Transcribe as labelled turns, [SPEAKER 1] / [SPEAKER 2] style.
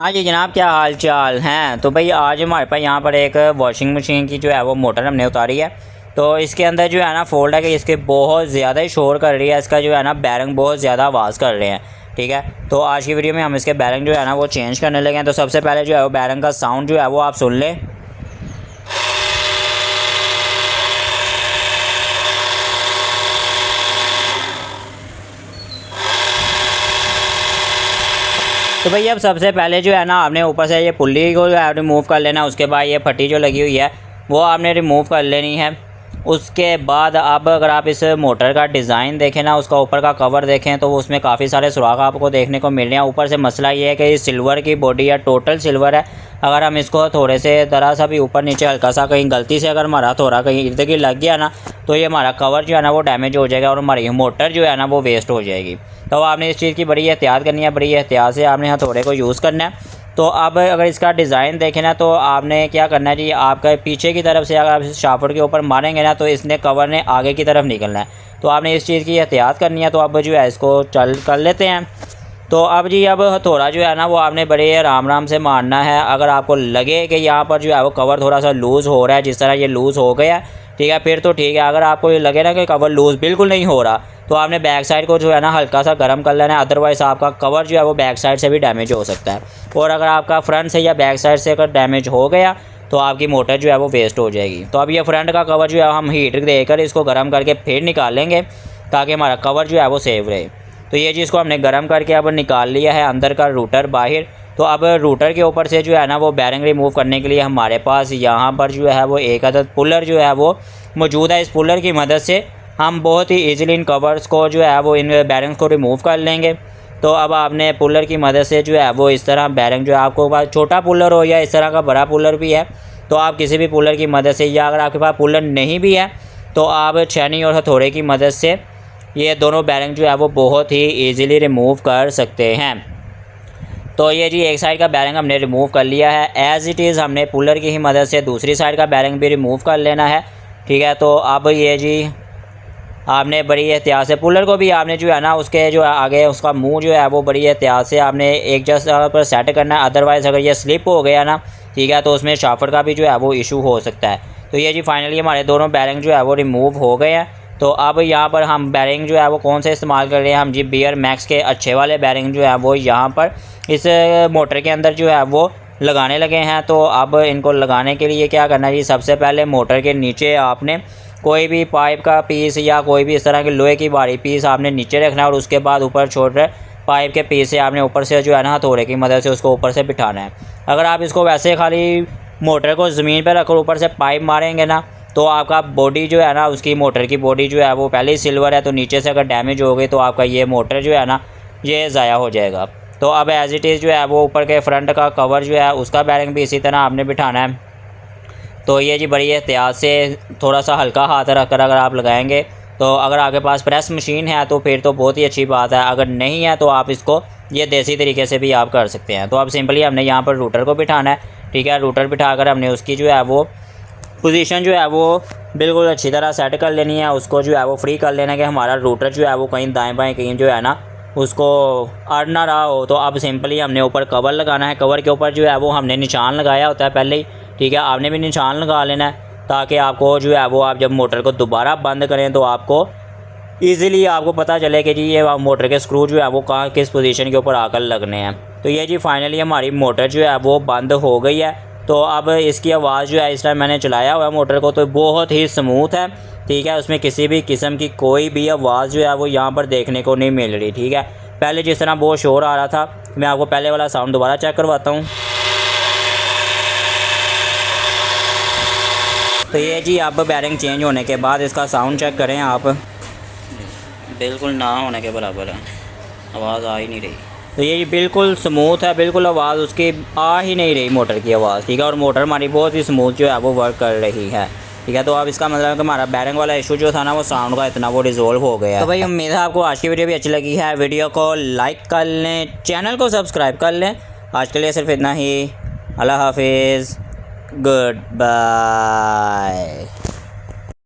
[SPEAKER 1] हाँ जी जनाब, क्या हाल चाल हैं। तो भाई आज हमारे पास यहाँ पर एक वॉशिंग मशीन की जो है वो मोटर हमने उतारी है। तो इसके अंदर जो है ना फॉल्ट है कि इसके बहुत ज़्यादा ही शोर कर रही है। इसका जो है ना बैरिंग बहुत ज़्यादा आवाज़ कर रहे हैं। ठीक है, तो आज की वीडियो में हम इसके बैरिंग जो है ना वो चेंज करने लगे हैं। तो सबसे पहले जो है वो बैरिंग का साउंड जो है वो आप सुन लें। तो भाई अब सबसे पहले जो है ना आपने ऊपर से ये पुल्ली को जो है रिमूव कर लेना। उसके बाद ये फटी जो लगी हुई है वो आपने रिमूव कर लेनी है। उसके बाद अब अगर आप इस मोटर का डिज़ाइन देखें ना, उसका ऊपर का कवर देखें तो उसमें काफ़ी सारे सुराख आपको देखने को मिल रहे हैं। ऊपर से मसला ये है कि सिल्वर की बॉडी है, टोटल सिल्वर है। अगर हम इसको थोड़े से ज़रा सा भी ऊपर नीचे हल्का सा कहीं गलती से अगर हमारा थोड़ा कहीं इर्द गिर्द लग गया ना तो ये हमारा कवर जो है ना वो डैमेज हो जाएगा और हमारी मोटर जो है ना वो वेस्ट हो जाएगी। तो आपने इस चीज़ की बड़ी एहतियात करनी है, बड़ी एहतियात से आपने हथौड़े को यूज़ करना है। तो अब अगर इसका डिज़ाइन देखें ना तो आपने क्या करना है जी, आपका पीछे की तरफ से अगर आप इस शाफ्ट के ऊपर मारेंगे ना तो इसने कवर ने आगे की तरफ निकलना है। तो आपने इस चीज़ की एहतियात करनी है। तो अब जो है इसको चल कर लेते हैं। तो अब जी अब हथौड़ा जो है ना वो आपने बड़े आराम से मारना है। अगर आपको लगे कि यहाँ पर जो है वो कवर थोड़ा सा लूज़ हो रहा है, जिस तरह ये लूज़ हो गया, ठीक है, फिर तो ठीक है। अगर आपको ये लगे ना कि कवर लूज़ बिल्कुल नहीं हो रहा तो आपने बैक साइड को जो है ना हल्का सा गर्म कर लेना है। अदरवाइज़ आपका कवर जो है वो बैक साइड से भी डैमेज हो सकता है। और अगर आपका फ्रंट से या बैक साइड से अगर डैमेज हो गया तो आपकी मोटर जो है वो वेस्ट हो जाएगी। तो अब ये फ्रंट का कवर जो है हम हीटर देकर इसको गर्म करके फिर निकालेंगे ताकि हमारा कवर जो है वो सेफ रहे। तो ये चीज़ को हमने गर्म करके अब निकाल लिया है, अंदर का रूटर बाहर। तो अब रूटर के ऊपर से जो है ना वो बैरिंग रिमूव करने के लिए हमारे पास यहाँ पर जो है वो एक अदद पुलर जो है वो मौजूद है। इस पुलर की मदद से हम बहुत ही ईजिली इन कवर्स को जो है वो इन बैरिंग्स को रिमूव कर लेंगे। तो अब आपने पुलर की मदद से जो है वो इस तरह बैरिंग जो है आपको पास छोटा पुलर हो या इस तरह का बड़ा पुलर भी है तो आप किसी भी पुलर की मदद से, या अगर आपके पास पुलर नहीं भी है तो आप छेनी और हथौड़े की मदद से ये दोनों बैरिंग जो है वो बहुत ही ईजिली रिमूव कर सकते हैं। तो ये जी एक साइड का बैरिंग हमने रिमूव कर लिया है। एज़ इट इज़ हमने पुलर की ही मदद से दूसरी साइड का बैरिंग भी रिमूव कर लेना है। ठीक है, तो अब ये जी आपने बड़ी एहतियात से पुलर को भी आपने जो है ना उसके जो आगे उसका मुंह जो है वो बड़ी एहतियात से आपने एक जगह पर सेट करना है। अदरवाइज़ अगर ये स्लिप हो गया ना, ठीक है, तो उसमें शाफ्ट का भी जो है वो इशू हो सकता है। तो ये जी फाइनली हमारे दोनों बैरिंग जो है वो रिमूव हो गए हैं। तो अब यहाँ पर हम बैरिंग जो है वो कौन से इस्तेमाल कर रहे हैं, हम जी बियर मैक्स के अच्छे वाले बैरिंग जो है वो यहाँ पर इस मोटर के अंदर जो है वो लगाने लगे हैं। तो अब इनको लगाने के लिए क्या करना है जी, सबसे पहले मोटर के नीचे आपने कोई भी पाइप का पीस या कोई भी इस तरह के लोहे की भारी पीस आपने नीचे रखना है और उसके बाद ऊपर छोटे पाइप के पीस से आपने ऊपर से जो है ना हथौड़े की मदद से उसको ऊपर से बिठाना है। अगर आप इसको वैसे खाली मोटर को ज़मीन पर रखकर ऊपर से पाइप मारेंगे ना तो आपका बॉडी जो है ना उसकी मोटर की बॉडी जो है वो पहले ही सिल्वर है, तो नीचे से अगर डैमेज हो गई तो आपका ये मोटर जो है ना ये ज़ाया हो जाएगा। तो अब एज़ इट इज़ जो है वो ऊपर के फ्रंट का कवर जो है उसका बैरिंग भी इसी तरह आपने बिठाना है। तो ये जी बड़ी एहतियात से थोड़ा सा हल्का हाथ रख कर अगर आप लगाएंगे तो अगर आपके पास प्रेस मशीन है तो फिर तो बहुत ही अच्छी बात है, अगर नहीं है तो आप इसको ये देसी तरीके से भी आप कर सकते हैं। तो अब सिंपली हमने यहाँ पर रूटर को बिठाना है। ठीक है, रूटर बिठाकर हमने उसकी जो है वो पोजीशन जो है वो बिल्कुल अच्छी तरह सेट कर लेनी है। उसको जो है वो फ्री कर लेना है कि हमारा रूटर जो है वो कहीं दाएं बाएं कहीं जो है ना उसको अड़ ना रहा हो। तो अब सिंपली हमने ऊपर कवर लगाना है। कवर के ऊपर जो है वो हमने निशान लगाया होता है पहले ही। ठीक है, आपने भी निशान लगा लेना है ताकि आपको जो है वो आप जब मोटर को दोबारा बंद करें तो आपको ईज़िली आपको पता चले कि जी ये मोटर के स्क्रू जो है वो कहाँ किस पोजीशन के ऊपर आकर लगने हैं। तो ये जी फाइनली हमारी मोटर जो है वो बंद हो गई है। तो अब इसकी आवाज़ जो है इस टाइम मैंने चलाया हुआ है मोटर को तो बहुत ही स्मूथ है। ठीक है, उसमें किसी भी किस्म की कोई भी आवाज़ जो है वो यहाँ पर देखने को नहीं मिल रही। ठीक है, पहले जिस तरह बहुत शोर आ रहा था, मैं आपको पहले वाला साउंड दोबारा चेक करवाता हूँ। तो ये जी अब बैरिंग चेंज होने के बाद इसका साउंड चेक करें आप, बिल्कुल ना होने के बराबर है, आवाज़ आ ही नहीं रही। तो ये बिल्कुल स्मूथ है, बिल्कुल आवाज़ उसकी आ ही नहीं रही मोटर की आवाज़। ठीक है, और मोटर हमारी बहुत ही स्मूथ जो है वो वर्क कर रही है। ठीक है, तो अब इसका मतलब है कि हमारा बैरिंग वाला इशू जो था ना वो साउंड का इतना वो रिजोल्व हो गया। तो भाई उम्मीद है आपको आज की वीडियो भी अच्छी लगी है। वीडियो को लाइक कर लें, चैनल को सब्सक्राइब कर लें। आज के लिए सिर्फ इतना ही। अल्लाह हाफिज़, गुड बाय।